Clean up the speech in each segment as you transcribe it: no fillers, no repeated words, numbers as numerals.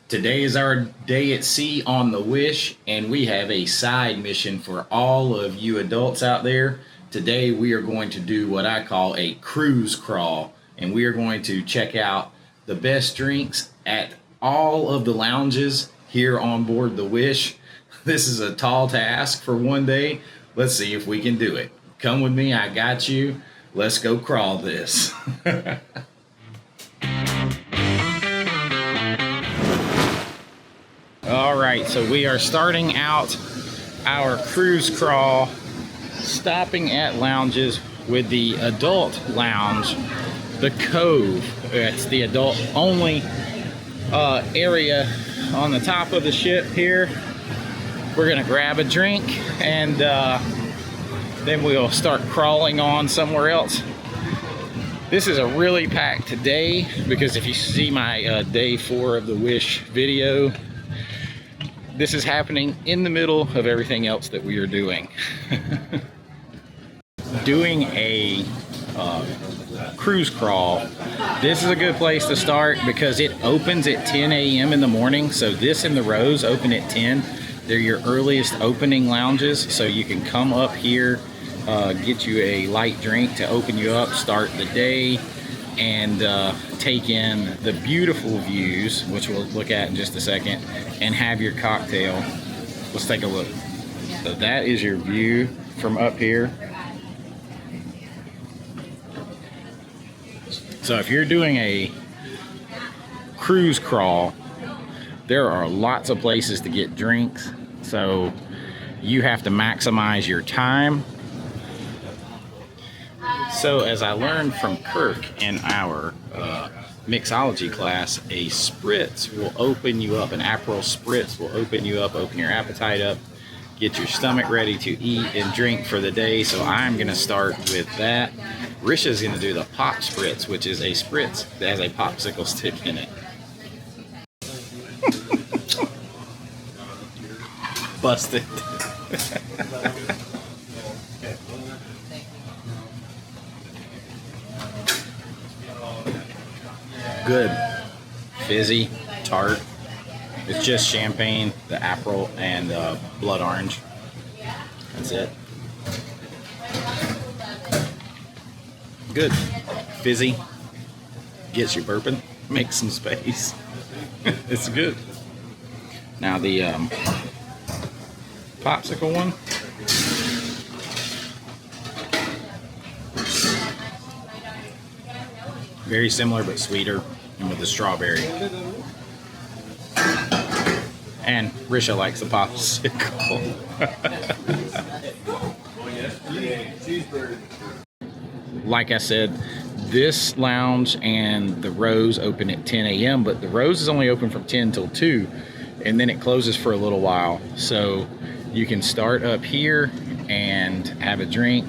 Today is our day at sea on the Wish, and we have a side mission for all of you adults out there. Today we are going to do what I call a cruise crawl, and we are going to check out the best drinks at all of the lounges here on board the Wish. This is a tall task for one day. Let's see if we can do it. Come with me, I got you. Let's go crawl this. All right, so we are starting out our cruise crawl, stopping at lounges with the adult lounge, the Cove. It's the adult only area on the top of the ship here. We're gonna grab a drink and then we'll start crawling on somewhere else. This is a really packed day because if you see my day 4 of the Wish video, this is happening in the middle of everything else that we are doing. Doing a cruise crawl, this is a good place to start because it opens at 10 a.m. in the morning. So this and the Rose open at 10. They're your earliest opening lounges. So you can come up here, get you a light drink to open you up, start the day, and take in the beautiful views, which we'll look at in just a second, and have your cocktail. Let's take a look. So that is your view from up here. So if you're doing a cruise crawl, there are lots of places to get drinks. So you have to maximize your time. So as I learned from Kirk in our mixology class, a spritz will open you up, an Aperol spritz will open you up, open your appetite up, get your stomach ready to eat and drink for the day. So I'm gonna start with that. Risha's gonna do the pop spritz, which is a spritz that has a popsicle stick in it. Busted. Good, fizzy, tart. It's just champagne, the Aperol, and blood orange. That's it. Good, fizzy. Gets you burping. Makes some space. It's good. Now the popsicle one. Very similar but sweeter, and with the strawberry. And Risha likes the popsicle. Like I said, this lounge and the Rose open at 10 a.m., but the Rose is only open from 10 till 2, and then it closes for a little while. So you can start up here and have a drink,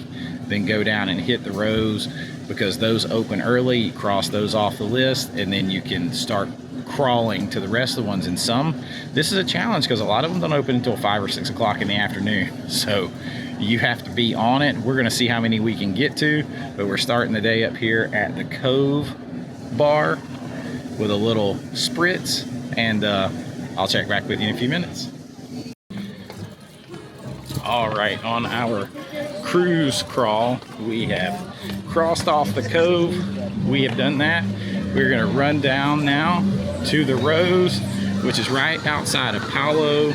then go down and hit the Rose, because those open early. You cross those off the list, and then you can start crawling to the rest of the ones. And some, this is a challenge because a lot of them don't open until 5 or 6 o'clock in the afternoon. So you have to be on it. We're gonna see how many we can get to, but we're starting the day up here at the Cove bar with a little spritz, and I'll check back with you in a few minutes. All right, on our cruise crawl, we have crossed off the Cove. We have done that. We're gonna run down now to the Rose, which is right outside of Palo.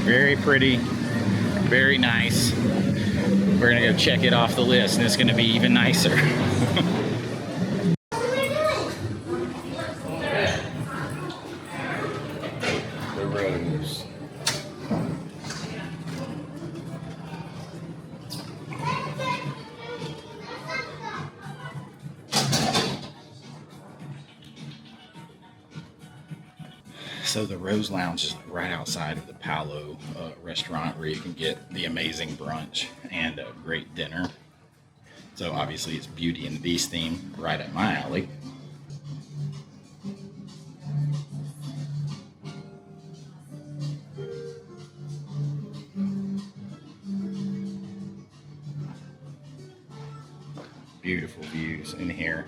Very pretty, very nice. We're gonna go check it off the list, and it's gonna be even nicer. The Rose. So the Rose Lounge is right outside of the Palo restaurant, where you can get the amazing brunch and a great dinner. So obviously it's Beauty and the Beast theme, right up my alley. Beautiful views in here.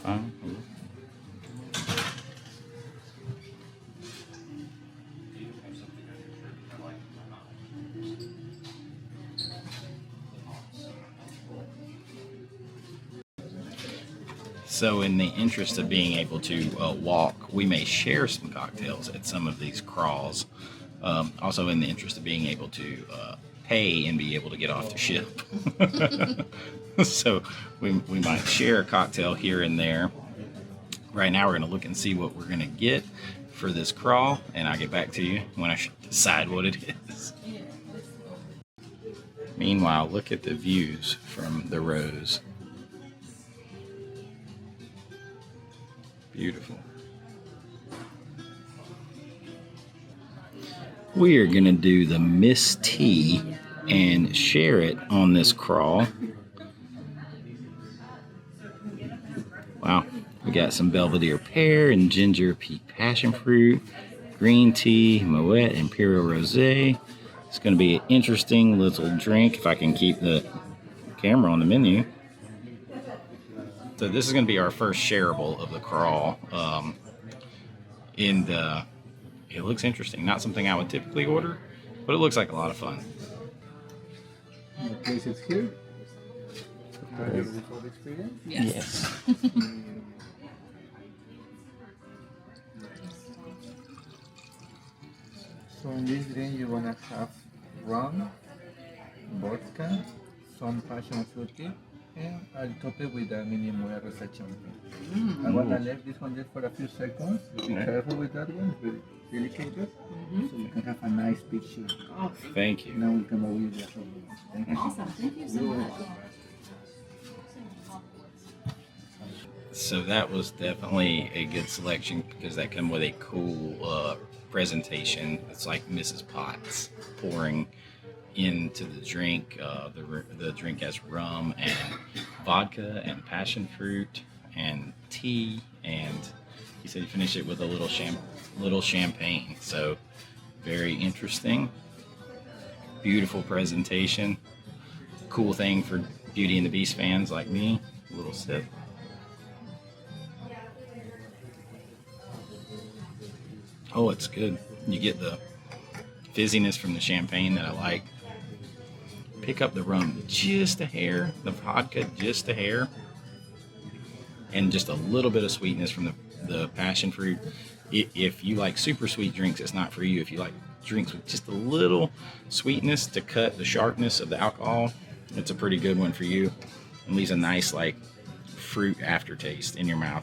Fine. So in the interest of being able to walk, we may share some cocktails at some of these crawls. Also in the interest of being able to pay and be able to get off the ship. So we might share a cocktail here and there. Right now we're going to look and see what we're going to get for this crawl, and I'll get back to you when I decide what it is. Meanwhile, look at the views from the Rose. Beautiful. We are going to do the Mist Tea and share it on this crawl. Wow, we got some Belvedere pear and ginger peach passion fruit, green tea, Moet, Imperial Rosé. It's going to be an interesting little drink if I can keep the camera on the menu. So this is going to be our first shareable of the crawl. It looks interesting. Not something I would typically order, but it looks like a lot of fun. The place is here. Yes. So in this drink you're gonna have rum, vodka, some passion fruit tea, and I'll top it with a mini Moet Rosé champagne. I'm gonna leave this one just for a few seconds. Be careful with that one, it's really delicate, so you can have a nice picture. Oh, Thank you. Now we can go with the other one. Thank you. awesome. Thank you so much. So that was definitely a good selection because that came with a cool presentation. It's like Mrs. Potts pouring into the drink. The drink has rum and vodka and passion fruit and tea, and he said he finished it with a little champagne. So very interesting. Beautiful presentation. Cool thing for Beauty and the Beast fans like me. A little sip. Oh, it's good. You get the fizziness from the champagne that I like. Pick up the rum just a hair, the vodka just a hair, and just a little bit of sweetness from the passion fruit. If you like super sweet drinks, it's not for you. If you like drinks with just a little sweetness to cut the sharpness of the alcohol, it's a pretty good one for you. It leaves a nice like fruit aftertaste in your mouth.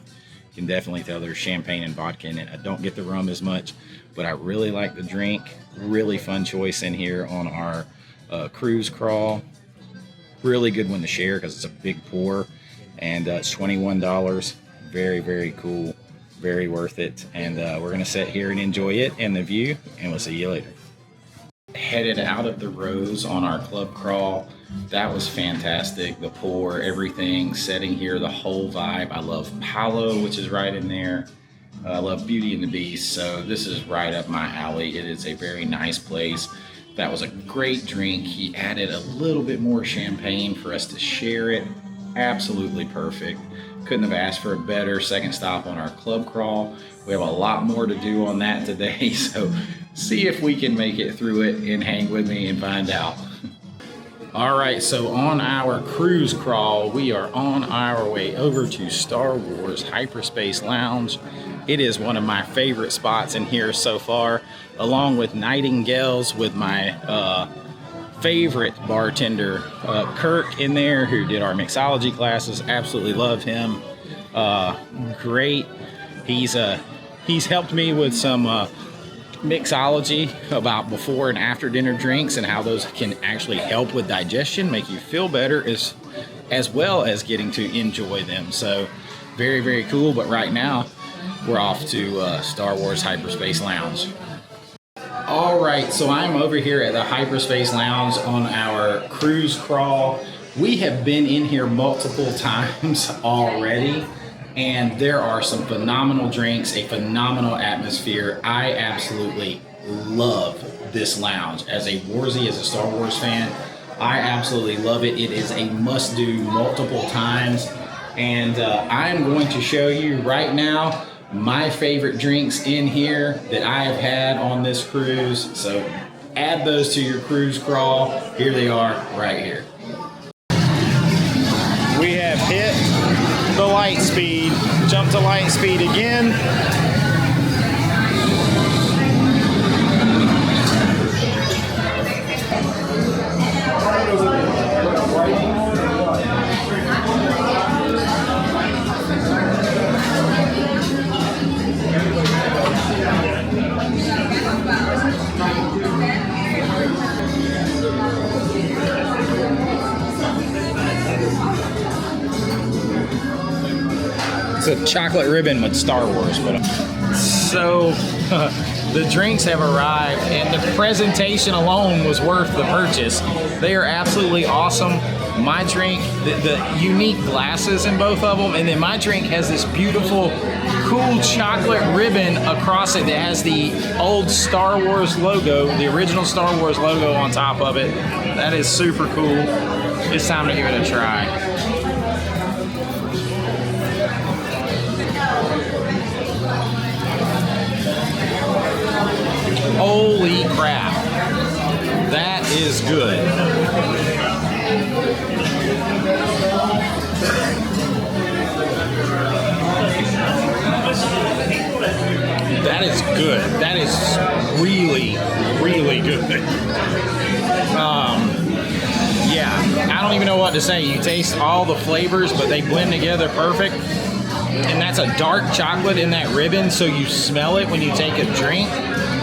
You can definitely tell there's champagne and vodka in it. I don't get the rum as much, but I really like the drink. Really fun choice in here on our cruise crawl. Really good one to share because it's a big pour, and it's $21. Very, very cool. Very worth it. And we're going to sit here and enjoy it and the view, and we'll see you later. Headed out of the Rose on our club crawl. That was fantastic. The pour, everything, setting here, the whole vibe. I love Palo, which is right in there. I love Beauty and the Beast, so this is right up my alley. It is a very nice place. That was a great drink. He added a little bit more champagne for us to share it. Absolutely perfect. Couldn't have asked for a better second stop on our club crawl. We have a lot more to do on that today, so see if we can make it through it and hang with me and find out. All right, so on our cruise crawl, we are on our way over to Star Wars Hyperspace Lounge. It is one of my favorite spots in here so far, along with Nightingales with my favorite bartender, Kirk, in there, who did our mixology classes. Absolutely love him. Great. He's helped me with some mixology about before and after dinner drinks and how those can actually help with digestion, make you feel better, as well as getting to enjoy them. So very, very cool. But right now we're off to Star Wars Hyperspace Lounge. All right, so I'm over here at the Hyperspace Lounge on our cruise crawl. We have been in here multiple times already, and there are some phenomenal drinks, a phenomenal atmosphere. I absolutely love this lounge. As a Warzy, as a Star Wars fan, I absolutely love it. It is a must-do multiple times, And I'm going to show you right now my favorite drinks in here that I have had on this cruise. So add those to your cruise crawl. Here they are right here. We have hit the light speed. Jump to light speed again. It's a chocolate ribbon with Star Wars, but so the drinks have arrived, and the presentation alone was worth the purchase. They are absolutely awesome. My drink, the unique glasses in both of them, and then my drink has this beautiful, cool chocolate ribbon across it that has the old Star Wars logo, the original Star Wars logo on top of it. That is super cool. It's time to give it a try. Holy crap, that is good. That is good. That is really, really good. Yeah, I don't even know what to say. You taste all the flavors, but they blend together perfect. And that's a dark chocolate in that ribbon, so you smell it when you take a drink.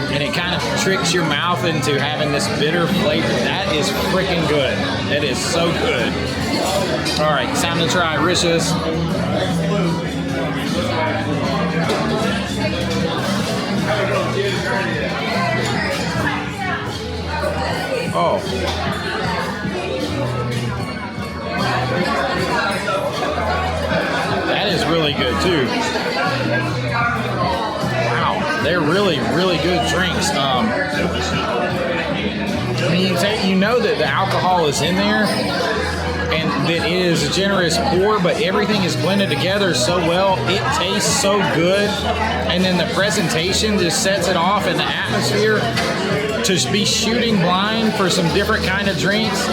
And it kind of tricks your mouth into having this bitter flavor. That is freaking good. That is so good. All right, it's time to try Risha's. Oh. That is really good too. They're really, really good drinks. I mean, you know that the alcohol is in there, and that it is a generous pour, but everything is blended together so well. It tastes so good, and then the presentation just sets it off in the atmosphere. To be shooting blind for some different kind of drinks,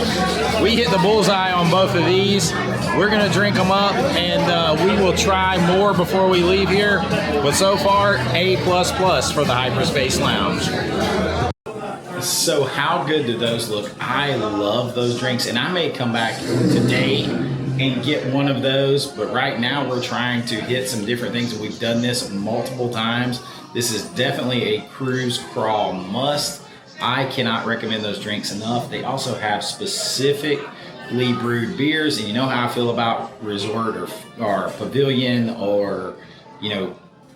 we hit the bullseye on both of these. We're gonna drink them up, and we will try more before we leave here. But so far, A++ for the Hyperspace Lounge. So how good do those look? I love those drinks, and I may come back today and get one of those, but right now we're trying to hit some different things, and we've done this multiple times. This is definitely a cruise crawl must. I cannot recommend those drinks enough. They also have specifically brewed beers, and you know how I feel about resort or pavilion or, you know,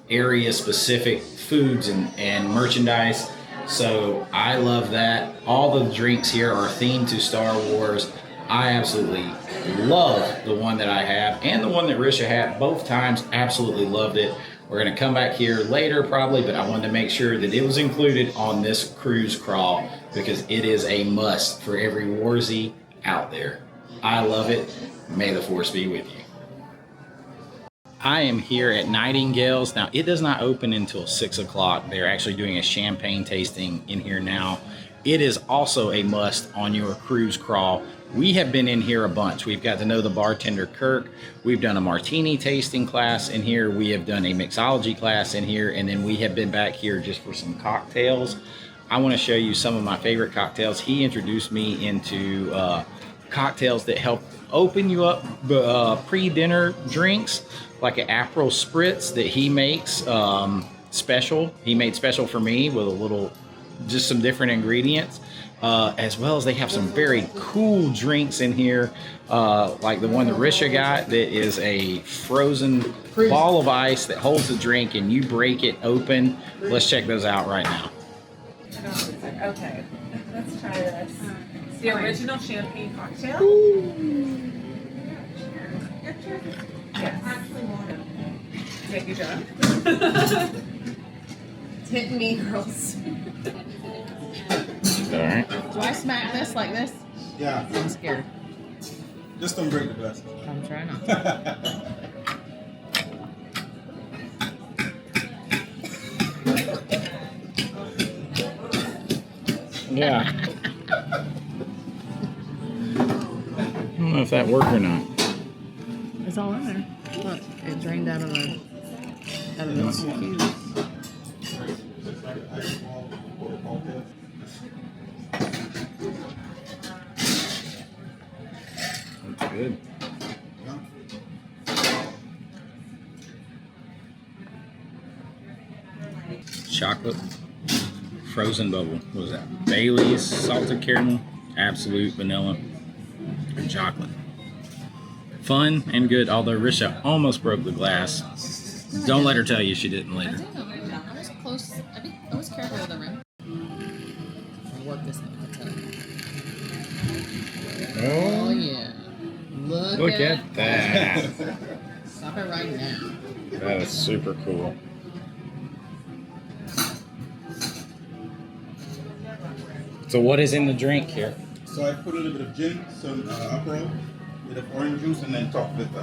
area specific foods and merchandise. So I love that. All the drinks here are themed to Star Wars. I absolutely love the one that I have and the one that Risha had both times. Absolutely loved it. We're gonna come back here later probably, but I wanted to make sure that it was included on this cruise crawl because it is a must for every warzy out there. I love it. May the Force be with you. I am here at Nightingale's. Now, it does not open until 6 o'clock. They're actually doing a champagne tasting in here now. It is also a must on your cruise crawl. We have been in here a bunch. We've got to know the bartender, Kirk. We've done a martini tasting class in here. We have done a mixology class in here. And then we have been back here just for some cocktails. I want to show you some of my favorite cocktails. He introduced me into cocktails that help open you up pre-dinner drinks, like an Aperol Spritz that he makes special. He made special for me with a little, just some different ingredients, as well as they have some very cool drinks in here, like the one that Risha got that is a frozen ball of ice that holds the drink and you break it open. Let's check those out right now. Okay, let's try this. It's the original champagne cocktail. Yes. Take your job. It's hitting me, girls. All right. Do I smack this like this? Yeah. I'm scared. Just don't break the glass. I'm trying not to. Yeah. I don't know if that worked or not. It's all in there. Look, it drained out of the cube. That's good. Chocolate frozen bubble. What was that? Bailey's, salted caramel, absolute vanilla, and chocolate. Fun and good, although Risha almost broke the glass. Don't let her tell you she didn't later. I was close. I was careful with the rim. I'll work this thing. Oh yeah. Look at that. Stop it right now. That is super cool. So what is in the drink here? So I put a little bit of gin, some Aperol, a bit of orange juice, and then top with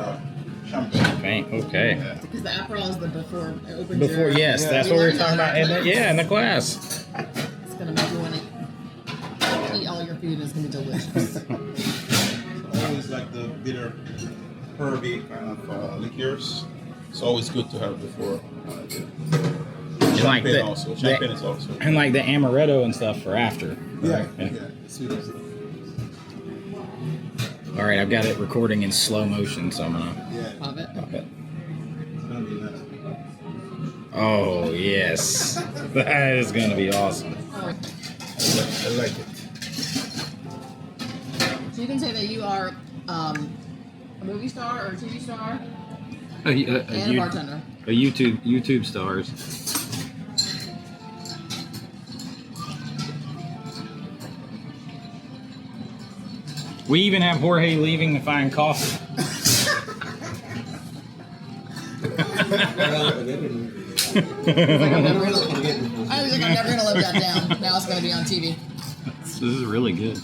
champagne. Okay. Yeah. Because the Aperol is the before it opens Before, your, yes, that's what we were talking about. In the class. It's gonna make you want to eat all your food. It's gonna be delicious. I always like the bitter, herby kind of liqueurs. It's always good to have before. Like Champagne also. Champagne is also. And like the amaretto and stuff for after. Yeah. Right? Yeah. Sweet as it. All right, I've got it recording in slow motion, so I'm gonna Yeah. Pop it. pop it. It's gonna be nice. Oh yes, that is gonna be awesome. I like it. So you can say that you are a movie star or a TV star A and a bartender. YouTube stars. We even have Jorge leaving to find coffee. I was like, I'm never gonna live that down. Now it's gonna be on TV. This is really good.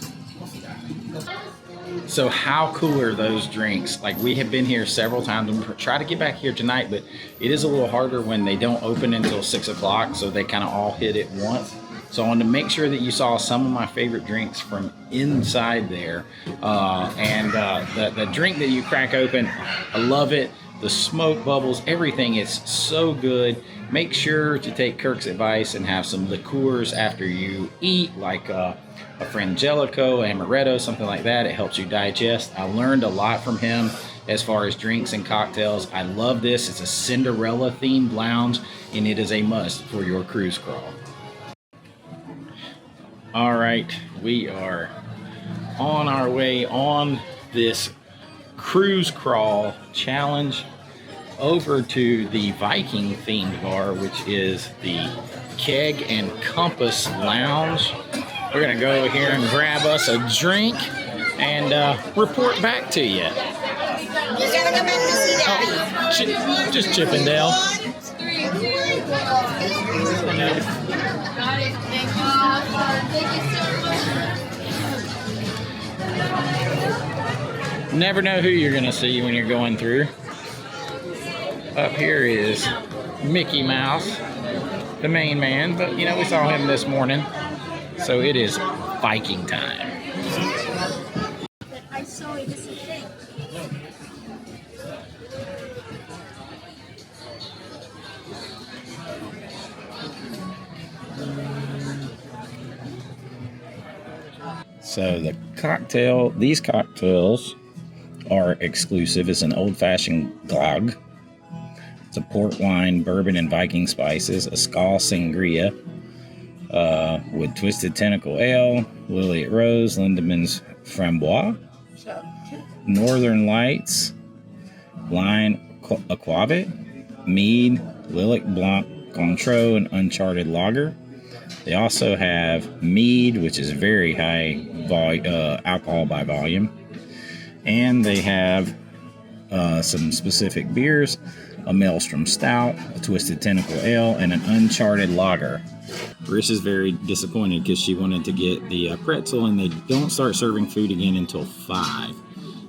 So how cool are those drinks? Like, we have been here several times and we try to get back here tonight, but it is a little harder when they don't open until 6 o'clock, so they kind of all hit at once. So I wanted to make sure that you saw some of my favorite drinks from inside there. The drink that you crack open, I love it. The smoke bubbles, everything is so good. Make sure to take Kirk's advice and have some liqueurs after you eat, like a Frangelico, Amaretto, something like that. It helps you digest. I learned a lot from him as far as drinks and cocktails. I love this. It's a Cinderella themed lounge, and it is a must for your cruise crawl. All right, we are on our way on this cruise crawl challenge over to the Viking themed bar, which is the Keg and Compass Lounge. We're gonna go over here and grab us a drink and report back to you. Just Chippendale. Never know who you're gonna see when you're going through. Up here is Mickey Mouse, the main man, but you know, we saw him this morning. So it is Viking time. I saw it as a thing. So these cocktails are exclusive. It's an old-fashioned glögg. It's a port wine, bourbon, and Viking spices. A Skal sangria with Twisted Tentacle Ale, Liliet Rose, Lindemann's Framboise, Northern Lights, Line Aquavit, Mead, Lillet Blanc Cointreau, and Uncharted Lager. They also have mead, which is very high alcohol by volume. And they have some specific beers, a Maelstrom Stout, a Twisted Tentacle Ale, and an Uncharted Lager. Rish is very disappointed because she wanted to get the pretzel, and they don't start serving food again until 5.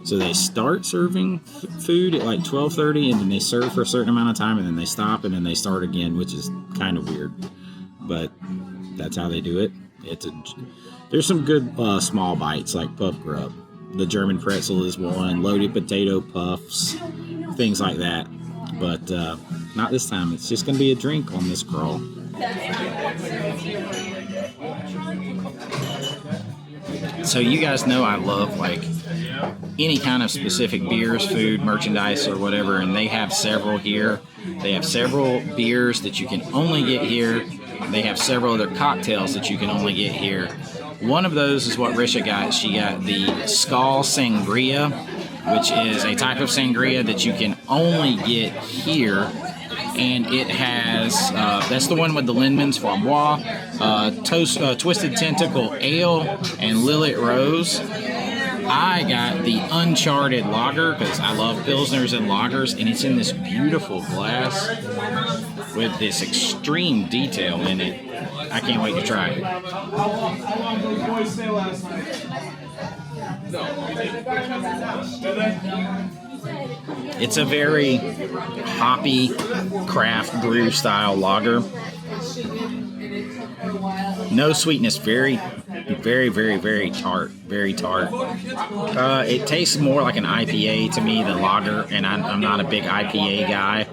So they start serving food at like 12:30, and then they serve for a certain amount of time, and then they stop, and then they start again, which is kind of weird. But that's how they do it. There's some good small bites like puff grub. The German pretzel is one, loaded potato puffs, things like that. But not this time. It's just going to be a drink on this crawl. So you guys know I love like any kind of specific beers, food, merchandise, or whatever, and they have several here. They have several beers that you can only get here. They have several other cocktails that you can only get here. One of those is what Risha got. She got the Skull Sangria, which is a type of sangria that you can only get here. And it has, that's the one with the Lindman's Frambois, Twisted Tentacle Ale, and Lillet Rose. I got the Uncharted Lager because I love Pilsners and Lagers, and it's in this beautiful glass with this extreme detail in it. I can't wait to try it. It's a very hoppy craft brew style lager. No sweetness, very tart, very tart. It tastes more like an IPA to me than lager, and I'm not a big IPA guy.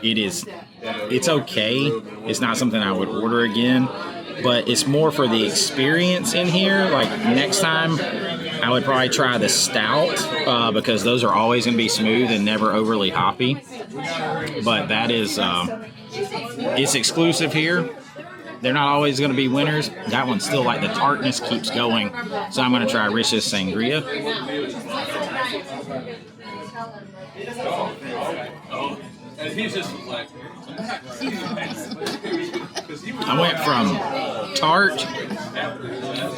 It's okay. It's not something I would order again, but it's more for the experience in here. Like next time, I would probably try the stout because those are always going to be smooth and never overly hoppy. But that is, it's exclusive here. They're not always going to be winners. That one's still like the tartness keeps going. So I'm going to try Risha's Sangria. I went from tart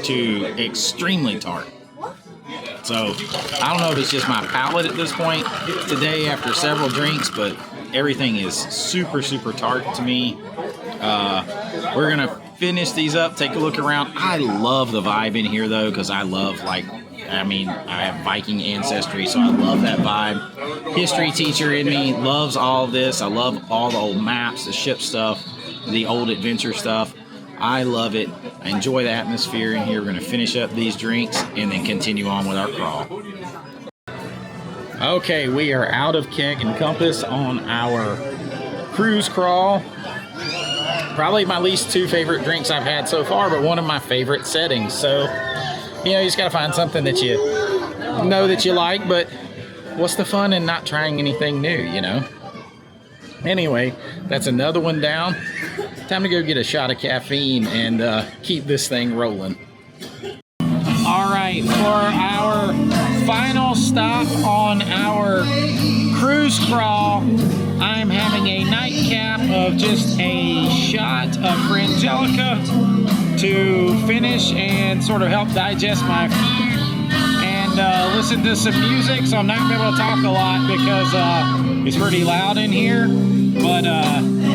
to extremely tart. So I don't know if it's just my palate at this point today after several drinks, but everything is super tart to me. We're going to finish these up, take a look around. I love the vibe in here though, because I love I have Viking ancestry, so I love that vibe. History teacher in me loves all of this. I love all the old maps, the ship stuff, the old adventure stuff. I love it. I enjoy the atmosphere in here. We're going to finish up these drinks and then continue on with our crawl. Okay, we are out of keg and compass on our cruise crawl. Probably my least two favorite drinks I've had so far, but one of my favorite settings. So, you know, you just got to find something that you know that you like, but what's the fun in not trying anything new, you know? Anyway, that's another one down. Time to go get a shot of caffeine and keep this thing rolling. All right, for our final stop on our cruise crawl, I'm having a nightcap of just a shot of Frangelica to finish and sort of help digest my food and listen to some music. So I'm not going to be able to talk a lot because it's pretty loud in here. But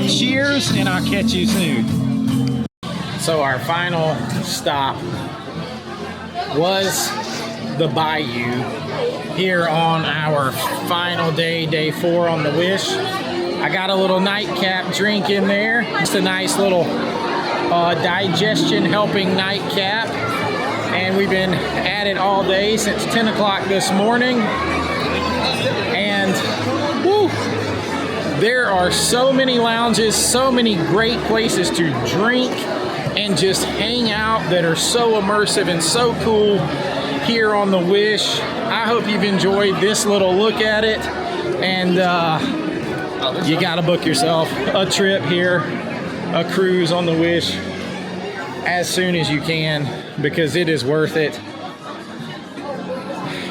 cheers, and I'll catch you soon. So our final stop was the Bayou here on our final day, day 4 on the Wish. I got a little nightcap drink in there. Just a nice little digestion helping nightcap. And we've been at it all day since 10 o'clock this morning. And woo, there are so many lounges, so many great places to drink and just hang out that are so immersive and so cool here on the Wish. I hope you've enjoyed this little look at it, and you got to book yourself a trip here, a cruise on the Wish as soon as you can, because it is worth it.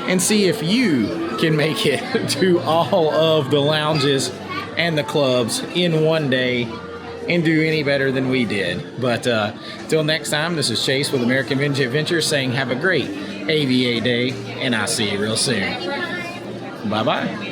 And see if you can make it to all of the lounges and the clubs in one day and do any better than we did. But till next time, this is Chase with American Vintage Adventures saying have a great AVA day, and I'll see you real soon. Bye-bye.